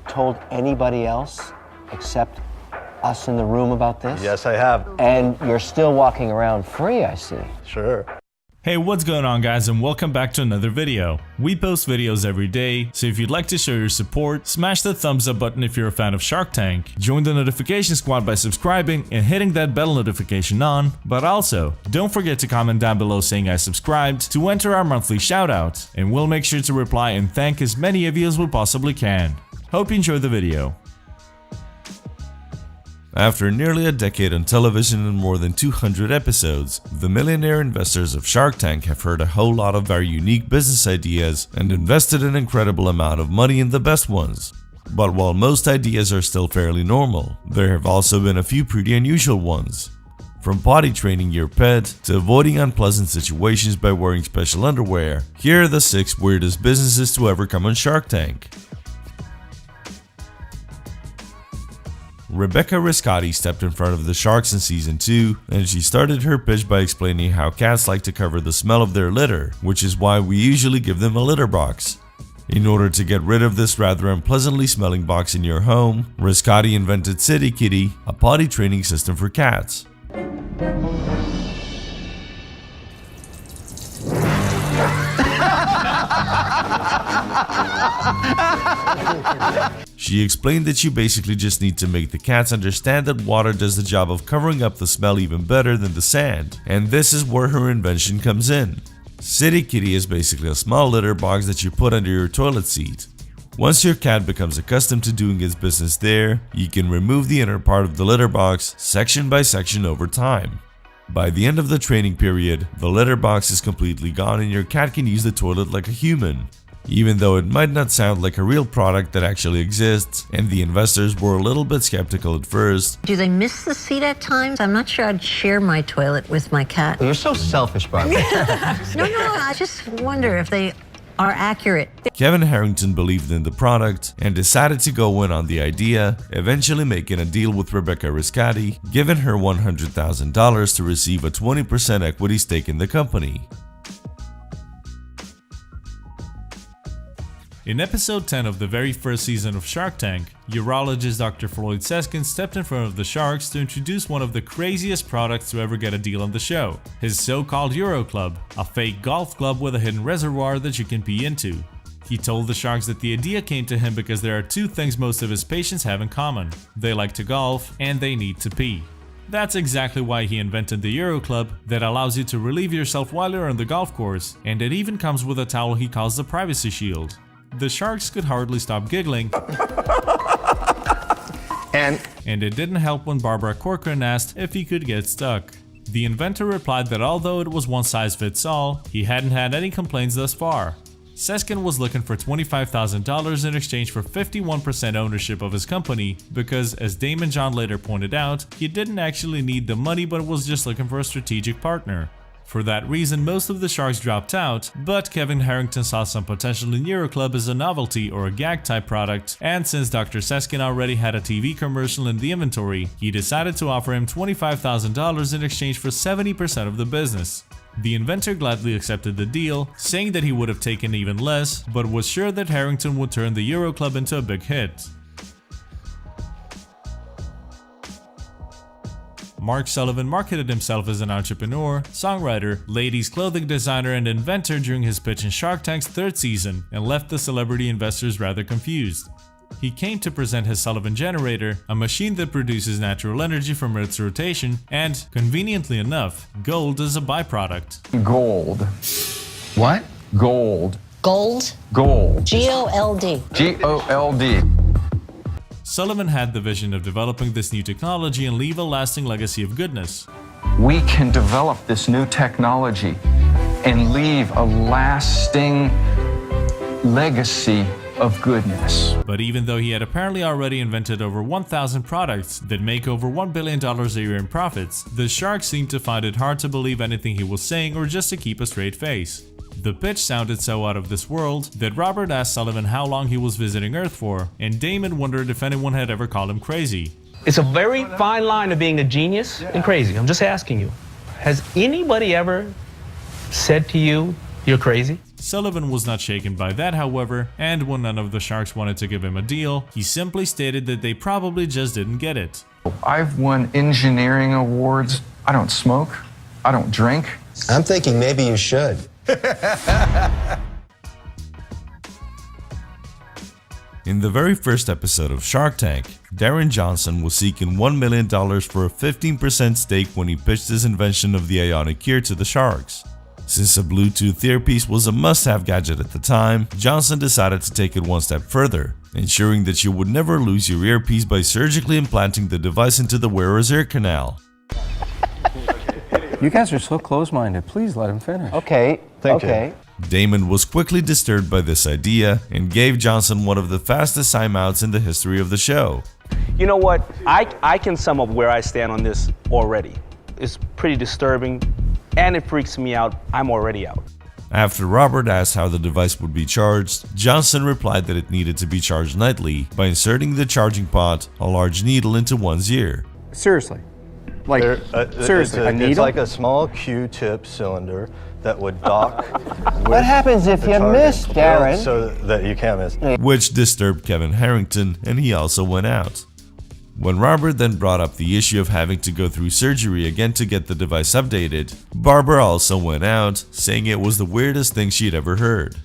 told anybody else except us in the room about this? Yes, I have. And you're still walking around free, I see. Sure. Hey, what's going on guys, and welcome back to another video. We post videos every day, so if you'd like to show your support, smash the thumbs up button if you're a fan of Shark Tank, join the notification squad by subscribing and hitting that bell notification on, but also, don't forget to comment down below saying I subscribed to enter our monthly shoutout, and we'll make sure to reply and thank as many of you as we possibly can. Hope you enjoy the video. After nearly a decade on television and more than 200 episodes, the millionaire investors of Shark Tank have heard a whole lot of very unique business ideas and invested an incredible amount of money in the best ones. But while most ideas are still fairly normal, there have also been a few pretty unusual ones. From potty training your pet to avoiding unpleasant situations by wearing special underwear, here are the 6 weirdest businesses to ever come on Shark Tank. Rebecca Riscotti stepped in front of the sharks in season 2, and she started her pitch by explaining how cats like to cover the smell of their litter, which is why we usually give them a litter box. In order to get rid of this rather unpleasantly smelling box in your home, Riscotti invented City Kitty, a potty training system for cats. She explained that you basically just need to make the cats understand that water does the job of covering up the smell even better than the sand, and this is where her invention comes in. City Kitty is basically a small litter box that you put under your toilet seat. Once your cat becomes accustomed to doing its business there, you can remove the inner part of the litter box section by section over time. By the end of the training period, the litter box is completely gone and your cat can use the toilet like a human. Even though it might not sound like a real product that actually exists, and the investors were a little bit skeptical at first. Do they miss the seat at times? I'm not sure I'd share my toilet with my cat. You're so selfish, Barbara. No, I just wonder if they are accurate. Kevin Harrington believed in the product and decided to go in on the idea, eventually making a deal with Rebecca Riscotti, giving her $100,000 to receive a 20% equity stake in the company. In episode 10 of the very first season of Shark Tank, urologist Dr. Floyd Seskin stepped in front of the sharks to introduce one of the craziest products to ever get a deal on the show, his so-called Euro Club, a fake golf club with a hidden reservoir that you can pee into. He told the sharks that the idea came to him because there are 2 things most of his patients have in common: they like to golf and they need to pee. That's exactly why he invented the Euro Club that allows you to relieve yourself while you're on the golf course, and it even comes with a towel he calls the Privacy Shield. The sharks could hardly stop giggling, and it didn't help when Barbara Corcoran asked if he could get stuck. The inventor replied that although it was one size fits all, he hadn't had any complaints thus far. Seskin was looking for $25,000 in exchange for 51% ownership of his company because, as Daymond John later pointed out, he didn't actually need the money but was just looking for a strategic partner. For that reason, most of the sharks dropped out, but Kevin Harrington saw some potential in Euro Club as a novelty or a gag type product, and since Dr. Seskin already had a TV commercial in the inventory, he decided to offer him $25,000 in exchange for 70% of the business. The inventor gladly accepted the deal, saying that he would have taken even less, but was sure that Harrington would turn the Euro Club into a big hit. Mark Sullivan marketed himself as an entrepreneur, songwriter, ladies clothing designer, and inventor during his pitch in Shark Tank's 3rd season and left the celebrity investors rather confused. He came to present his Sullivan generator, a machine that produces natural energy from Earth's rotation, and, conveniently enough, gold as a byproduct. Gold. What? Gold. Gold? Gold. G-O-L-D. G-O-L-D. Sullivan had the vision of developing this new technology and leave a lasting legacy of goodness. We can develop this new technology and leave a lasting legacy of goodness. But even though he had apparently already invented over 1,000 products that make over $1 billion a year in profits, the sharks seemed to find it hard to believe anything he was saying or just to keep a straight face. The pitch sounded so out of this world that Robert asked Sullivan how long he was visiting Earth for, and Daymond wondered if anyone had ever called him crazy. It's a very fine line of being a genius and crazy. I'm just asking you, has anybody ever said to you, you're crazy? Sullivan was not shaken by that, however, and when none of the sharks wanted to give him a deal, he simply stated that they probably just didn't get it. I've won engineering awards. I don't smoke. I don't drink. I'm thinking maybe you should. In the very first episode of Shark Tank, Darren Johnson was seeking $1 million for a 15% stake when he pitched his invention of the ionic ear to the sharks. Since a Bluetooth earpiece was a must-have gadget at the time, Johnson decided to take it one step further, ensuring that you would never lose your earpiece by surgically implanting the device into the wearer's ear canal. You guys are so close-minded. Please let him finish. Okay, Thank okay. Daymond was quickly disturbed by this idea and gave Johnson one of the fastest timeouts in the history of the show. You know what? I can sum up where I stand on this already. It's pretty disturbing, and it freaks me out. I'm already out. After Robert asked how the device would be charged, Johnson replied that it needed to be charged nightly by inserting the charging pot, a large needle, into one's ear. Seriously. Like, seriously, a needle? It's like a small Q-tip cylinder that would dock What happens if you miss, Darren? So that you can't miss. Which disturbed Kevin Harrington, and he also went out. When Robert then brought up the issue of having to go through surgery again to get the device updated, Barbara also went out, saying it was the weirdest thing she'd ever heard.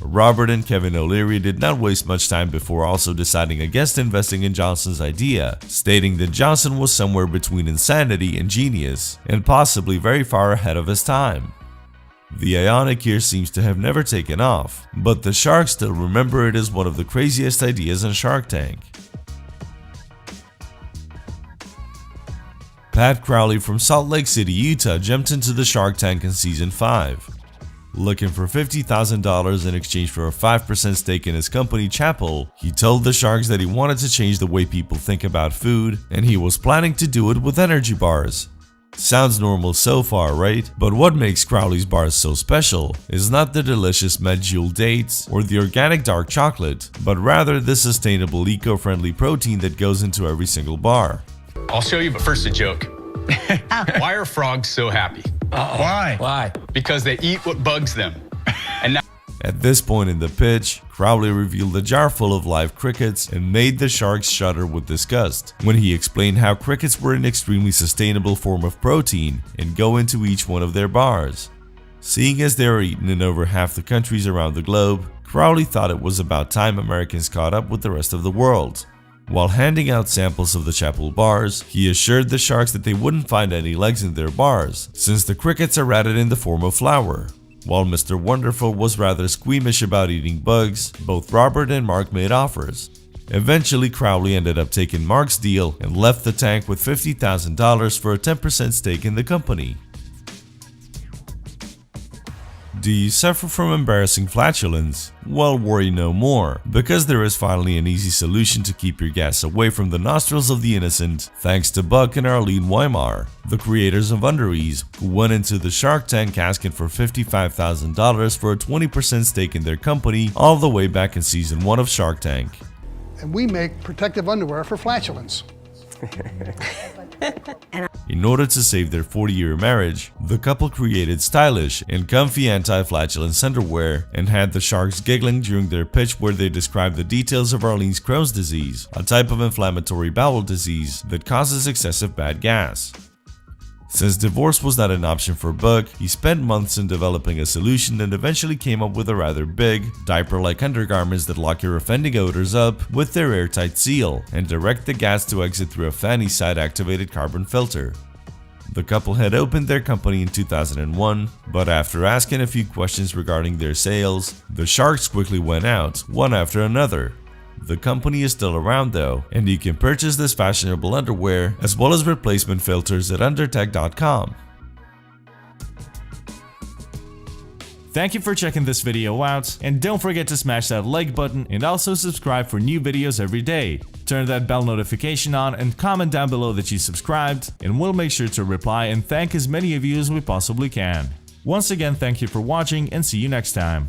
Robert and Kevin O'Leary did not waste much time before also deciding against investing in Johnson's idea, stating that Johnson was somewhere between insanity and genius, and possibly very far ahead of his time. The ionic ear seems to have never taken off, but the sharks still remember it as one of the craziest ideas in Shark Tank. Pat Crowley from Salt Lake City, Utah jumped into the Shark Tank in Season 5. Looking for $50,000 in exchange for a 5% stake in his company Chapel, he told the sharks that he wanted to change the way people think about food, and he was planning to do it with energy bars. Sounds normal so far, right? But what makes Crowley's bars so special is not the delicious medjool dates or the organic dark chocolate, but rather the sustainable eco-friendly protein that goes into every single bar. I'll show you, but first a joke. Why are frogs so happy? Why? Why? Because they eat what bugs them. And now At this point in the pitch, Crowley revealed a jar full of live crickets and made the sharks shudder with disgust when he explained how crickets were an extremely sustainable form of protein and go into each one of their bars. Seeing as they are eaten in over half the countries around the globe, Crowley thought it was about time Americans caught up with the rest of the world. While handing out samples of the Chapel bars, he assured the sharks that they wouldn't find any legs in their bars, since the crickets are added in the form of flour. While Mr. Wonderful was rather squeamish about eating bugs, both Robert and Mark made offers. Eventually, Crowley ended up taking Mark's deal and left the tank with $50,000 for a 10% stake in the company. Do you suffer from embarrassing flatulence? Well, worry no more, because there is finally an easy solution to keep your gas away from the nostrils of the innocent, thanks to Buck and Arlene Weimar, the creators of Underease, who went into the Shark Tank asking for $55,000 for a 20% stake in their company all the way back in Season 1 of Shark Tank. And we make protective underwear for flatulence. In order to save their 40-year marriage, the couple created stylish and comfy anti-flatulence underwear and had the sharks giggling during their pitch where they described the details of Arlene's Crohn's disease, a type of inflammatory bowel disease that causes excessive bad gas. Since divorce was not an option for Buck, he spent months in developing a solution and eventually came up with a rather big, diaper-like undergarments that lock your offending odors up with their airtight seal and direct the gas to exit through a fanny side-activated carbon filter. The couple had opened their company in 2001, but after asking a few questions regarding their sales, the sharks quickly went out, one after another. The company is still around though, and you can purchase this fashionable underwear as well as replacement filters at undertech.com. Thank you for checking this video out, and don't forget to smash that like button and also subscribe for new videos every day. Turn that bell notification on and comment down below that you subscribed, and we'll make sure to reply and thank as many of you as we possibly can. Once again, thank you for watching and see you next time.